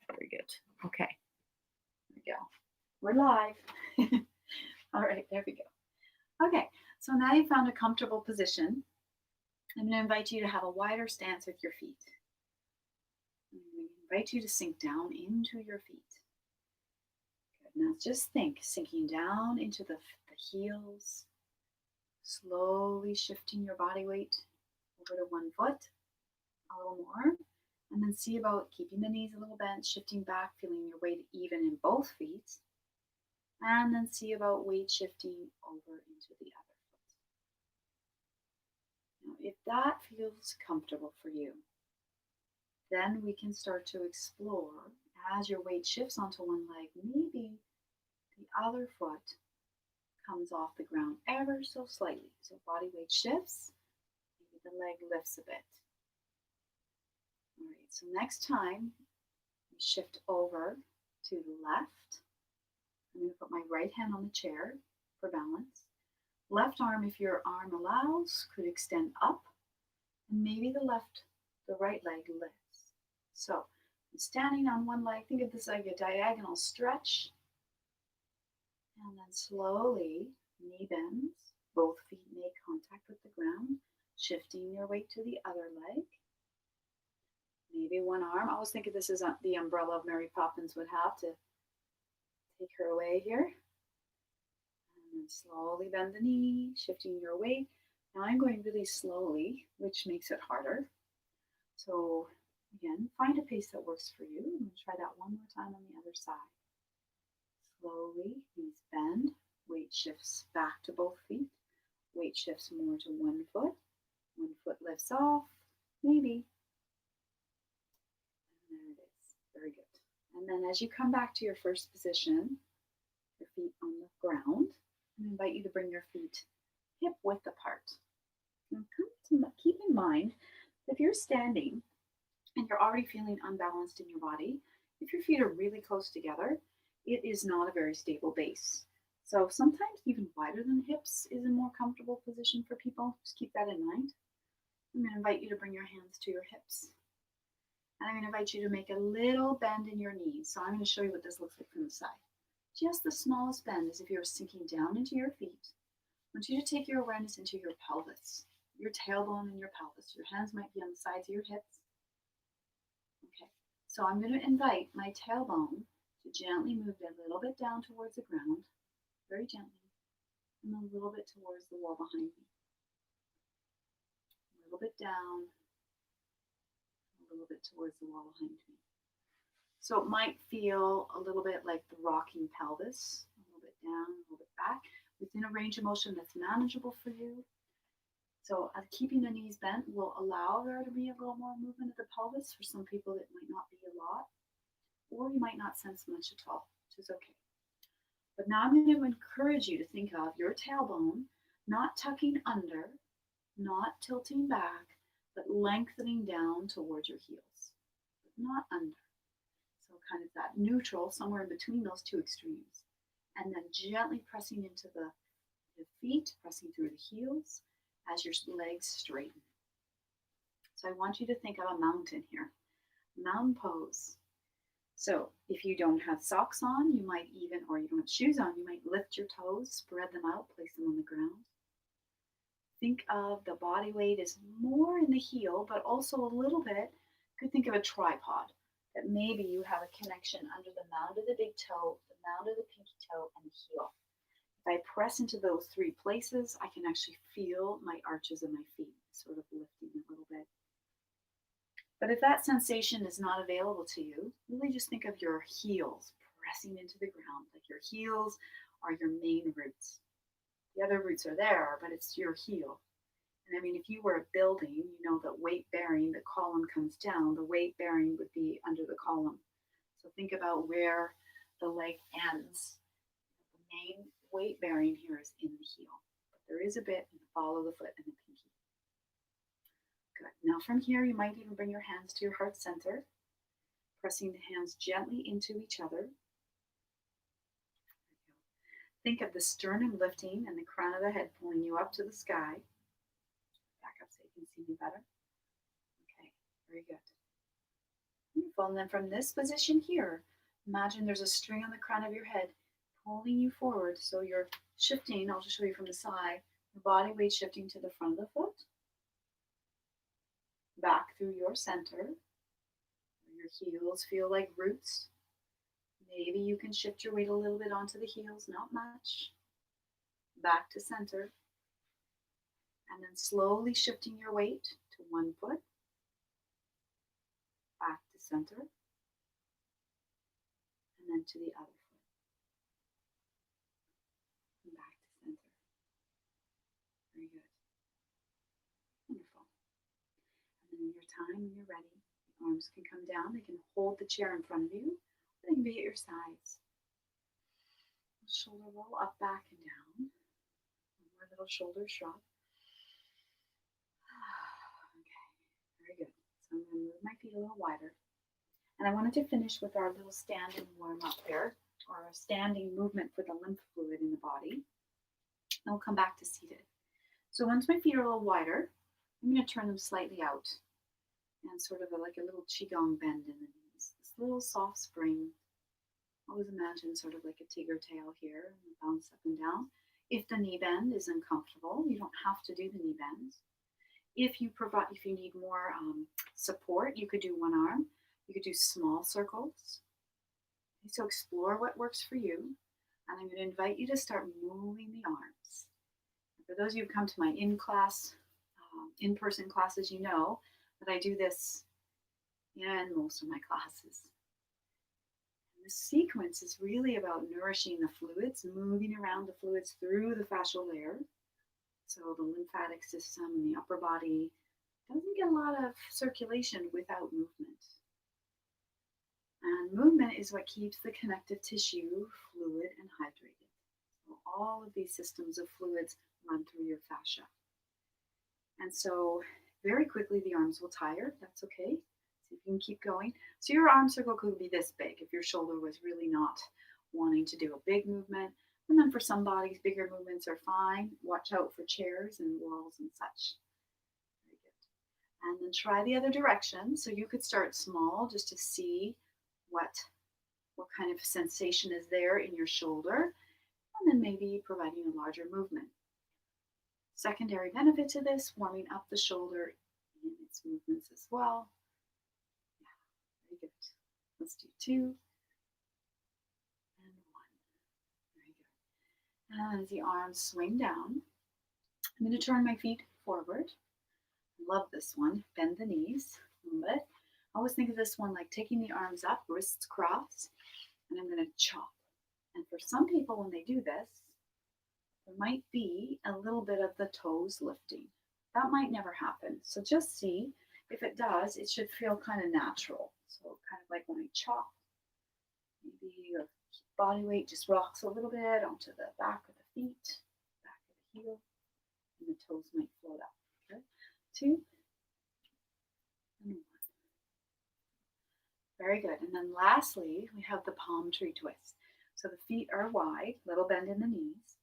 Very good. Okay. There we go. We're live. All right, there we go. Okay, so now you've found a comfortable position. I'm going to invite you to have a wider stance with your feet. I'm going to invite you to sink down into your feet. Good. Now just think, sinking down into the heels, slowly shifting your body weight over to one foot, a little more, and then see about keeping the knees a little bent, shifting back, feeling your weight even in both feet, and then see about weight shifting over into the other foot. Now, if that feels comfortable for you, then we can start to explore as your weight shifts onto one leg, maybe the other foot comes off the ground ever so slightly. So body weight shifts, maybe the leg lifts a bit. All right, so next time we shift over to the left. I'm going to put my right hand on the chair for balance. Left arm, if your arm allows, could extend up. And maybe the right leg lifts. So I'm standing on one leg. Think of this like a diagonal stretch. And then slowly, knee bends. Both feet make contact with the ground. Shifting your weight to the other leg. Maybe one arm. I always think of this as the umbrella of Mary Poppins would have to take her away here. And then slowly bend the knee, shifting your weight. Now I'm going really slowly, which makes it harder. So again, find a pace that works for you. I'm going to try that one more time on the other side. Slowly, knees bend, weight shifts back to both feet. Weight shifts more to one foot lifts off, maybe. And there it is, very good. And then as you come back to your first position, your feet on the ground, I invite you to bring your feet hip width apart. Now keep in mind, if you're standing and you're already feeling unbalanced in your body, if your feet are really close together, it is not a very stable base. So sometimes even wider than hips is a more comfortable position for people. Just keep that in mind. I'm going to invite you to bring your hands to your hips. And I'm going to invite you to make a little bend in your knees. So I'm going to show you what this looks like from the side. Just the smallest bend, as if you're sinking down into your feet. I want you to take your awareness into your pelvis, your tailbone and your pelvis. Your hands might be on the sides of your hips. Okay, so I'm going to invite my tailbone to gently move a little bit down towards the ground, very gently. and a little bit towards the wall behind me. A little bit down, a little bit towards the wall behind me. So it might feel a little bit like the rocking pelvis, a little bit down, a little bit back, within a range of motion that's manageable for you. So keeping the knees bent will allow there to be a little more movement of the pelvis. For some people, it might not be a lot, or you might not sense much at all, which is okay. But now I'm going to encourage you to think of your tailbone not tucking under, not tilting back, but lengthening down towards your heels, but not under. So kind of that neutral, somewhere in between those two extremes. And then gently pressing into the feet, pressing through the heels as your legs straighten. So I want you to think of a mountain here. Mountain pose. So if you don't have socks on, you might even, or you don't have shoes on, you might lift your toes, spread them out, place them on the ground. Think of the body weight is more in the heel, but also a little bit, you could think of a tripod, that maybe you have a connection under the mound of the big toe, the mound of the pinky toe, and the heel. If I press into those three places, I can actually feel my arches of my feet sort of lifting a little bit. But if that sensation is not available to you, really just think of your heels pressing into the ground, like your heels are your main roots. The other roots are there, but it's your heel. And I mean, if you were a building, you know that weight bearing, the column comes down, the weight bearing would be under the column. So think about where the leg ends. The main weight bearing here is in the heel, but there is a bit in the ball of the foot and the pinky. Good. Now from here, you might even bring your hands to your heart center, pressing the hands gently into each other. Think of the sternum lifting and the crown of the head pulling you up to the sky. Back up so you can see me better. Okay, very good. Wonderful. And then from this position here, imagine there's a string on the crown of your head pulling you forward. So you're shifting, I'll just show you from the side, your body weight shifting to the front of the foot, back through your center. Your heels feel like roots. Maybe you can shift your weight a little bit onto the heels, not much. Back to center. And then slowly shifting your weight to one foot. Back to center. And then to the other foot. And back to center. Very good. Wonderful. And then in your time, when you're ready, the arms can come down. They can hold the chair in front of you. They can be at your sides. Shoulder roll up, back, and down. One more little shoulder shrug. Okay, very good. So I'm going to move my feet a little wider. And I wanted to finish with our little standing warm up there, or a standing movement for the lymph fluid in the body. And we'll come back to seated. So once my feet are a little wider, I'm going to turn them slightly out and sort of like a little qigong bend in the knees. This little soft spring. Always imagine sort of like a tiger tail here, and bounce up and down. If the knee bend is uncomfortable, you don't have to do the knee bend. If you need more support, you could do one arm. You could do small circles. So explore what works for you. And I'm going to invite you to start moving the arms. For those of you who come to my in-person classes, you know that I do this in most of my classes. The sequence is really about nourishing the fluids, moving around the fluids through the fascial layer. So the lymphatic system in the upper body doesn't get a lot of circulation without movement. And movement is what keeps the connective tissue fluid and hydrated. So all of these systems of fluids run through your fascia. And so very quickly the arms will tire. That's okay. So you can keep going. So your arm circle could be this big if your shoulder was really not wanting to do a big movement. And then for some bodies, bigger movements are fine. Watch out for chairs and walls and such. Very good. And then try the other direction. So you could start small just to see what kind of sensation is there in your shoulder. And then maybe providing a larger movement. Secondary benefit to this, warming up the shoulder in its movements as well. Very good. Let's do 2 and 1. Very good. And as the arms swing down, I'm going to turn my feet forward. Love this one. Bend the knees a little bit. I always think of this one like taking the arms up, wrists crossed, and I'm going to chop. And for some people, when they do this, there might be a little bit of the toes lifting. That might never happen. So just see if it does, it should feel kind of natural. So kind of like when I chop, maybe your body weight just rocks a little bit onto the back of the feet, back of the heel, and the toes might float up. Good. 2 and 1. Very good. And then lastly, we have the palm tree twist. So the feet are wide, little bend in the knees,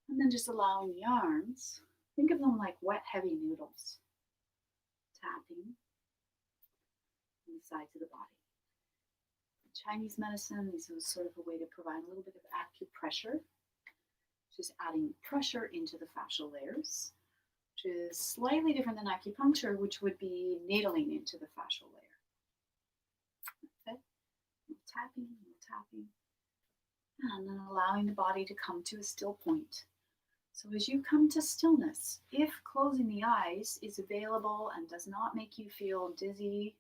and then just allowing the arms, think of them like wet, heavy noodles, tapping on the sides of the body. In Chinese medicine, this is sort of a way to provide a little bit of acupressure, just adding pressure into the fascial layers, which is slightly different than acupuncture, which would be needling into the fascial layer. Okay, tapping, tapping, and then allowing the body to come to a still point. So as you come to stillness, if closing the eyes is available and does not make you feel dizzy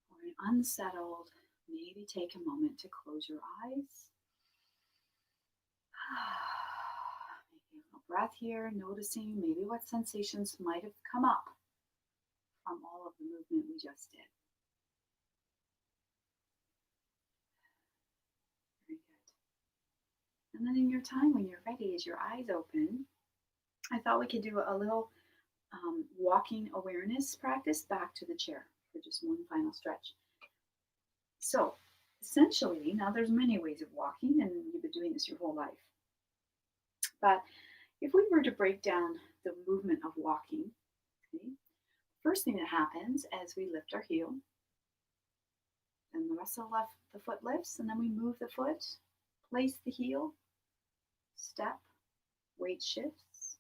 or unsettled, maybe take a moment to close your eyes. Maybe a little breath here, noticing maybe what sensations might have come up from all of the movement we just did. Very good. And then in your time, when you're ready, as your eyes open, I thought we could do a little walking awareness practice back to the chair for just one final stretch. So essentially, now there's many ways of walking, and you've been doing this your whole life. But if we were to break down the movement of walking, okay, first thing that happens as we lift our heel, then the rest of the foot lifts, and then we move the foot, place the heel, step, weight shifts,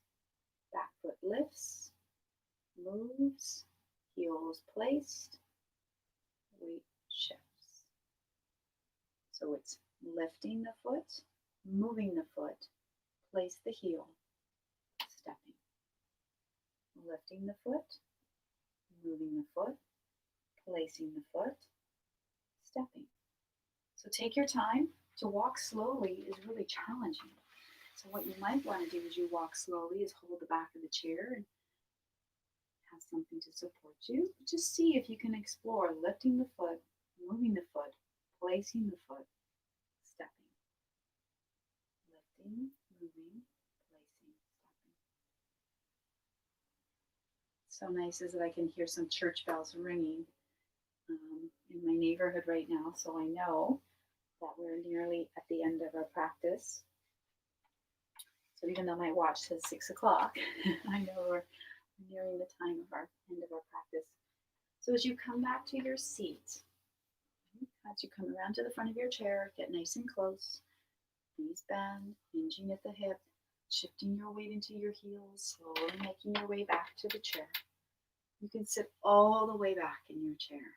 back foot lifts, moves, heels placed, weight shifts. So it's lifting the foot, moving the foot, place the heel, stepping. Lifting the foot, moving the foot, placing the foot, stepping. So take your time. To walk slowly is really challenging. So what you might want to do as you walk slowly is hold the back of the chair and have something to support you. Just see if you can explore lifting the foot, moving the foot, placing the foot, stepping. Lifting, moving, placing, stepping. So nice is that I can hear some church bells ringing in my neighborhood right now, so I know that we're nearly at the end of our practice. So even though my watch says 6 o'clock, I know we're nearing the time of our end of our practice. So as you come back to your seat, as you come around to the front of your chair, get nice and close, knees bend, hinging at the hip, shifting your weight into your heels, slowly making your way back to the chair. You can sit all the way back in your chair.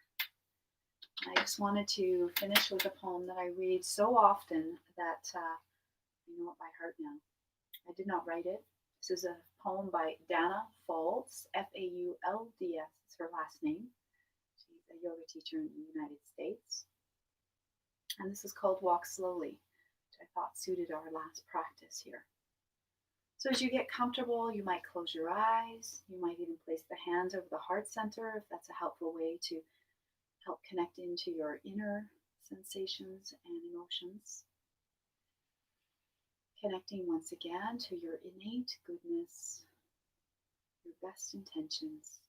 I just wanted to finish with a poem that I read so often that I know it by heart now. I did not write it. This is a poem by Dana Faulds, Faulds. It's her last name. She's a yoga teacher in the United States. And this is called Walk Slowly, which I thought suited our last practice here. So as you get comfortable, you might close your eyes. You might even place the hands over the heart center if that's a helpful way to help connect into your inner sensations and emotions. Connecting once again to your innate goodness, your best intentions.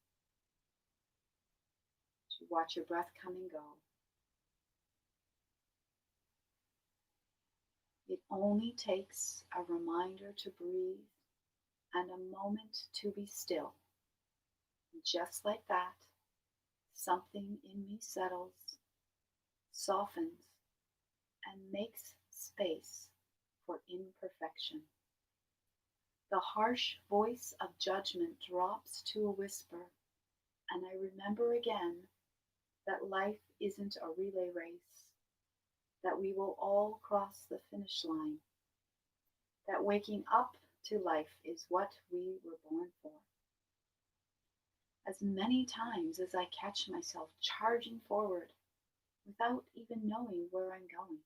As you watch your breath come and go. It only takes a reminder to breathe and a moment to be still. And just like that, something in me settles, softens, and makes space for imperfection. The harsh voice of judgment drops to a whisper, and I remember again that life isn't a relay race, that we will all cross the finish line. that waking up to life is what we were born for. As many times as I catch myself charging forward without even knowing where I'm going,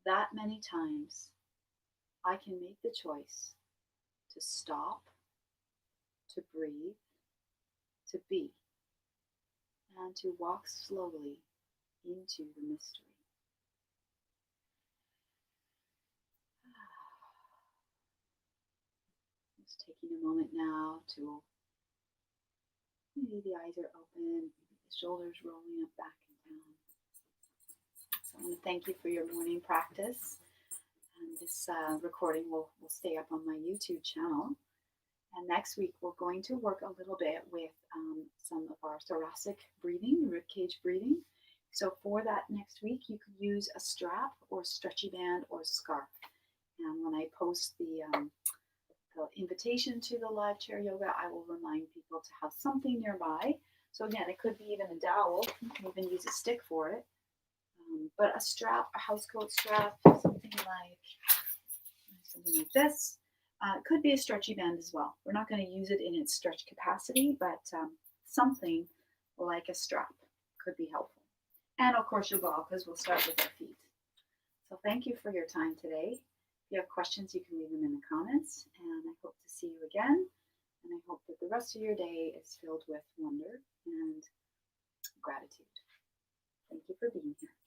that many times I can make the choice to stop, to breathe, to be, and to walk slowly into the mystery. Just taking a moment now to maybe the eyes are open, maybe the shoulders rolling up back and down. So I want to thank you for your morning practice. And this recording will stay up on my YouTube channel. And next week, we're going to work a little bit with some of our thoracic breathing, ribcage breathing. So for that next week, you could use a strap or stretchy band or scarf. And when I post the invitation to the live chair yoga, I will remind people to have something nearby. So again, it could be even a dowel. You can even use a stick for it. But a strap, a housecoat strap, something like this. It could be a stretchy band as well. We're not going to use it in its stretch capacity, but something like a strap could be helpful. And of course your ball, because we'll start with our feet. So thank you for your time today. If you have questions, you can leave them in the comments. And I hope to see you again. And I hope that the rest of your day is filled with wonder and gratitude. Thank you for being here.